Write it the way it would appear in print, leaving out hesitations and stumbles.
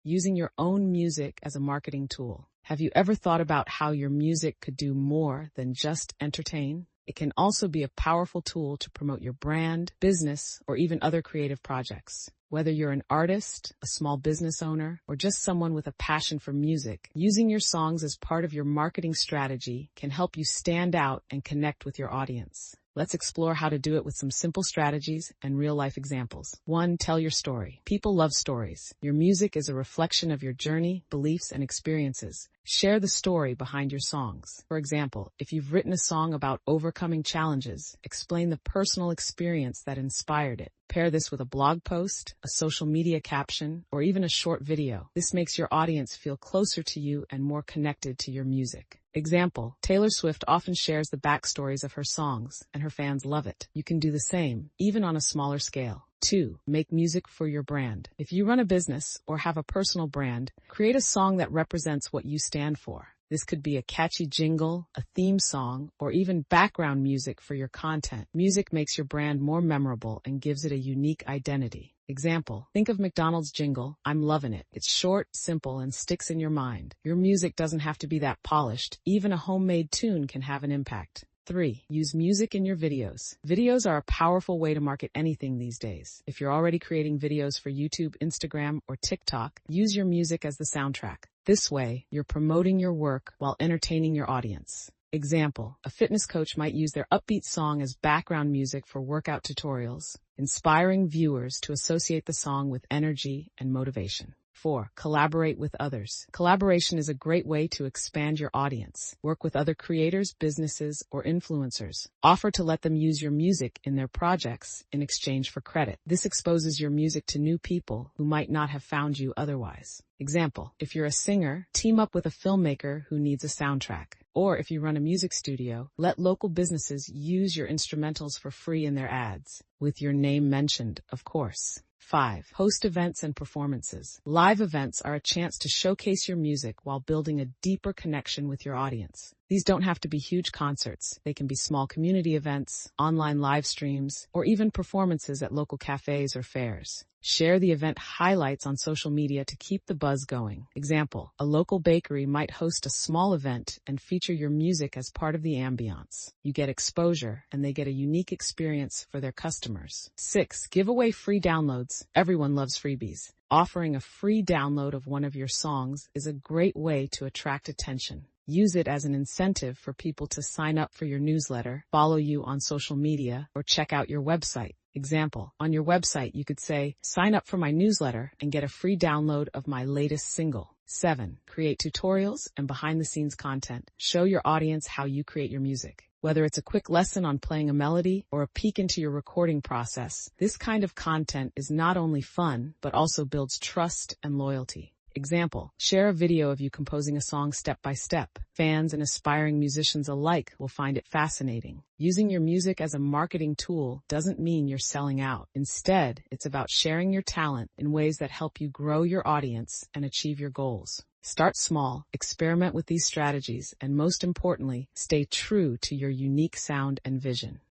Using your own music as a marketing tool. Have you ever thought about how your music could do more than just entertain? It can also be a powerful tool to promote your brand, business, or even other creative projects. Whether you're an artist, a small business owner, or just someone with a passion for music, using your songs as part of your marketing strategy can help you stand out and connect with your audience. Let's explore how to do it with some simple strategies and real-life examples. 1. Tell your story. People love stories. Your music is a reflection of your journey, beliefs, and experiences. Share the story behind your songs. For example, if you've written a song about overcoming challenges, explain the personal experience that inspired it. Pair this with a blog post, a social media caption, or even a short video. This makes your audience feel closer to you and more connected to your music. Example, Taylor Swift often shares the backstories of her songs, and her fans love it. You can do the same, even on a smaller scale. 2. Make music for your brand. If you run a business or have a personal brand, create a song that represents what you stand for. This could be a catchy jingle, a theme song, or even background music for your content. Music makes your brand more memorable and gives it a unique identity. Example, think of McDonald's jingle, "I'm loving it." It's short, simple, and sticks in your mind. Your music doesn't have to be that polished. Even a homemade tune can have an impact. 3. Use music in your videos. Videos are a powerful way to market anything these days. If you're already creating videos for YouTube, Instagram, or TikTok, use your music as the soundtrack. This way, you're promoting your work while entertaining your audience. Example, a fitness coach might use their upbeat song as background music for workout tutorials, inspiring viewers to associate the song with energy and motivation. 4. Collaborate with others. Collaboration is a great way to expand your audience. Work with other creators, businesses, or influencers. Offer to let them use your music in their projects in exchange for credit. This exposes your music to new people who might not have found you otherwise. Example, if you're a singer, team up with a filmmaker who needs a soundtrack. Or if you run a music studio, let local businesses use your instrumentals for free in their ads, with your name mentioned, of course. 5. Host events and performances. Live events are a chance to showcase your music while building a deeper connection with your audience. These don't have to be huge concerts. They can be small community events, online live streams, or even performances at local cafes or fairs. Share the event highlights on social media to keep the buzz going. Example, a local bakery might host a small event and feature your music as part of the ambiance. You get exposure, and they get a unique experience for their customers. 6. Give away free downloads. Everyone loves freebies. Offering a free download of one of your songs is a great way to attract attention. Use it as an incentive for people to sign up for your newsletter, follow you on social media, or check out your website. Example, on your website you could say, "Sign up for my newsletter and get a free download of my latest single." 7. Create tutorials and behind-the-scenes content. Show your audience how you create your music. Whether it's a quick lesson on playing a melody or a peek into your recording process, this kind of content is not only fun, but also builds trust and loyalty. Example, share a video of you composing a song step by step. Fans and aspiring musicians alike will find it fascinating. Using your music as a marketing tool doesn't mean you're selling out. Instead, it's about sharing your talent in ways that help you grow your audience and achieve your goals. Start small, experiment with these strategies, and most importantly, stay true to your unique sound and vision.